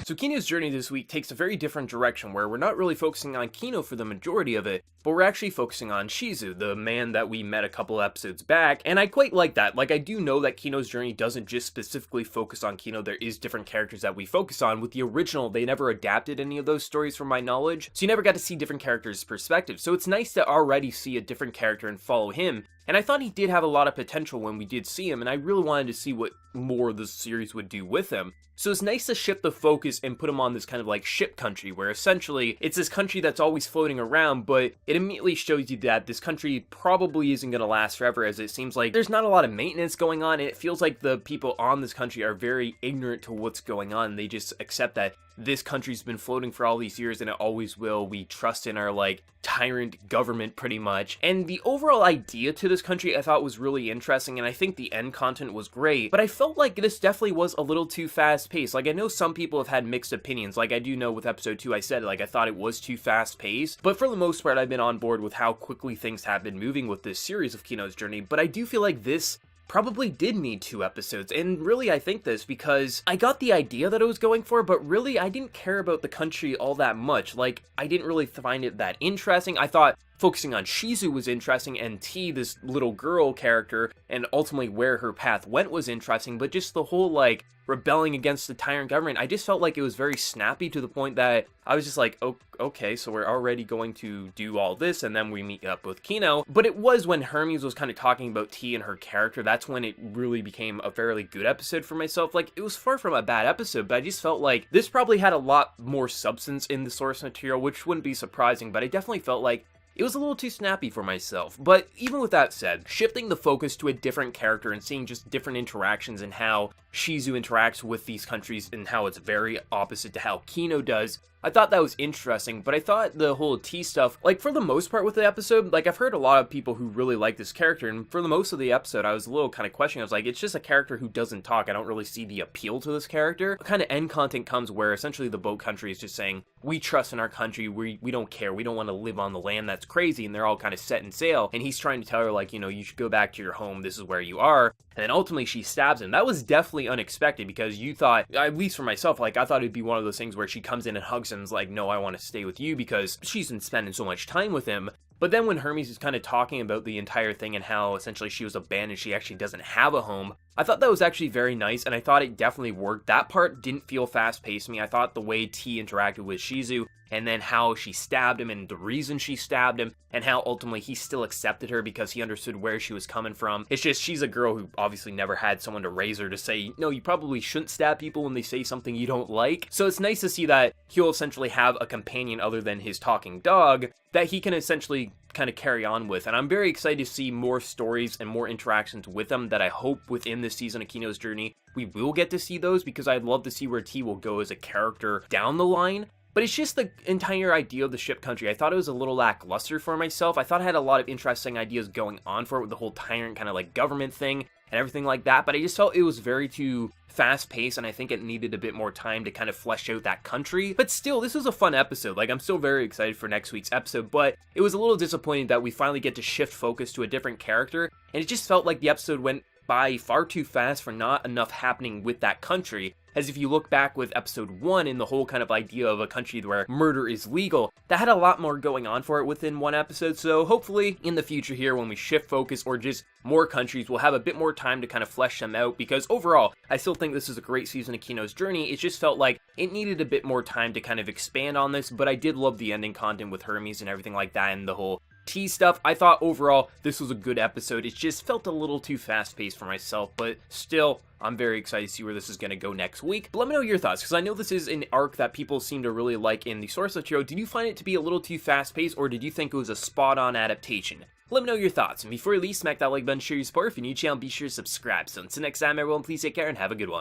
So Kino's journey this week takes a very different direction where we're not really focusing on Kino for the majority of it, but we're actually focusing on Shizu, the man that we met a couple episodes back, and I quite like that. Like, I do know that Kino's journey doesn't just specifically focus on Kino, there is different characters that we focus on. With the original, they never adapted any of those stories from my knowledge, so you never got to see different characters' perspectives, so it's nice to already see a different character and follow him. And I thought he did have a lot of potential when we did see him, and I really wanted to see what more the series would do with him. So it's nice to shift the focus and put him on this kind of like ship country, where essentially it's this country that's always floating around, but it immediately shows you that this country probably isn't going to last forever, as it seems like there's not a lot of maintenance going on, and it feels like the people on this country are very ignorant to what's going on. They just accept that this country's been floating for all these years and it always will. We trust in our like tyrant government pretty much. And the overall idea to this country I thought was really interesting, and I think the end content was great, but I felt like this definitely was a little too fast paced. Like, I know some people have had mixed opinions. Like, I do know with episode 2 I said like I thought it was too fast paced, but for the most part I've been on board with how quickly things have been moving with this series of Kino's journey. But I do feel like this probably did need 2 episodes, and really I think this because I got the idea that it was going for, but really I didn't care about the country all that much. Like, I didn't really find it that interesting. I thought focusing on Shizu was interesting, and T, this little girl character, and ultimately where her path went was interesting, but just the whole like rebelling against the tyrant government, I just felt like it was very snappy to the point that I was just like, oh, okay, so we're already going to do all this, and then we meet up with Kino. But it was when Hermes was kind of talking about T and her character, that's when it really became a fairly good episode for myself. Like, it was far from a bad episode, but I just felt like this probably had a lot more substance in the source material, which wouldn't be surprising, but I definitely felt like it was a little too snappy for myself. But even with that said, shifting the focus to a different character and seeing just different interactions and how Shizu interacts with these countries and how it's very opposite to how Kino does, I thought that was interesting. But I thought the whole T stuff, like, for the most part with the episode, like, I've heard a lot of people who really like this character, and for the most of the episode I was a little kind of questioning. I was like, it's just a character who doesn't talk. I don't really see the appeal to this character. What kind of end content comes where essentially the boat country is just saying, we trust in our country, we don't care, we don't want to live on the land that's crazy, and they're all kind of set in sail, and he's trying to tell her like, you know, you should go back to your home, this is where you are, and then ultimately she stabs him. That was definitely unexpected, because you thought, at least for myself, like, I thought it'd be one of those things where she comes in and hugs him and is like, no, I want to stay with you, because she's been spending so much time with him. But then when Hermes is kind of talking about the entire thing and how essentially she was abandoned, she actually doesn't have a home, I thought that was actually very nice, and I thought it definitely worked. That part didn't feel fast-paced to me. I thought the way T interacted with Shizu, and then how she stabbed him and the reason she stabbed him, and how ultimately he still accepted her because he understood where she was coming from. It's just, she's a girl who obviously never had someone to raise her to say, no, you probably shouldn't stab people when they say something you don't like. So it's nice to see that he'll essentially have a companion other than his talking dog that he can essentially kind of carry on with, and I'm very excited to see more stories and more interactions with them that I hope within this season of Kino's journey we will get to see those, because I'd love to see where T will go as a character down the line. But it's just the entire idea of the ship country, I thought it was a little lackluster for myself. I thought it had a lot of interesting ideas going on for it with the whole tyrant kind of like government thing and everything like that, but I just felt it was very too fast-paced, and I think it needed a bit more time to kind of flesh out that country. But still, this was a fun episode. Like, I'm still very excited for next week's episode, but it was a little disappointing that we finally get to shift focus to a different character, and it just felt like the episode went by far too fast for not enough happening with that country. As if you look back with episode 1 and the whole kind of idea of a country where murder is legal, that had a lot more going on for it within one episode. So hopefully in the future here, when we shift focus or just more countries, we'll have a bit more time to kind of flesh them out, because overall I still think this is a great season of Kino's journey. It just felt like it needed a bit more time to kind of expand on this, but I did love the ending content with Hermes and everything like that, and the whole T stuff. I thought overall this was a good episode. It just felt a little too fast-paced for myself, but still, I'm very excited to see where this is going to go next week. But let me know your thoughts, because I know this is an arc that people seem to really like in the source material. Did you find it to be a little too fast-paced, or did you think it was a spot-on adaptation? Let me know your thoughts, and before you leave, smack that like button, share your support. If you're new to the channel, be sure to subscribe. So until next time, everyone, please take care and have a good one.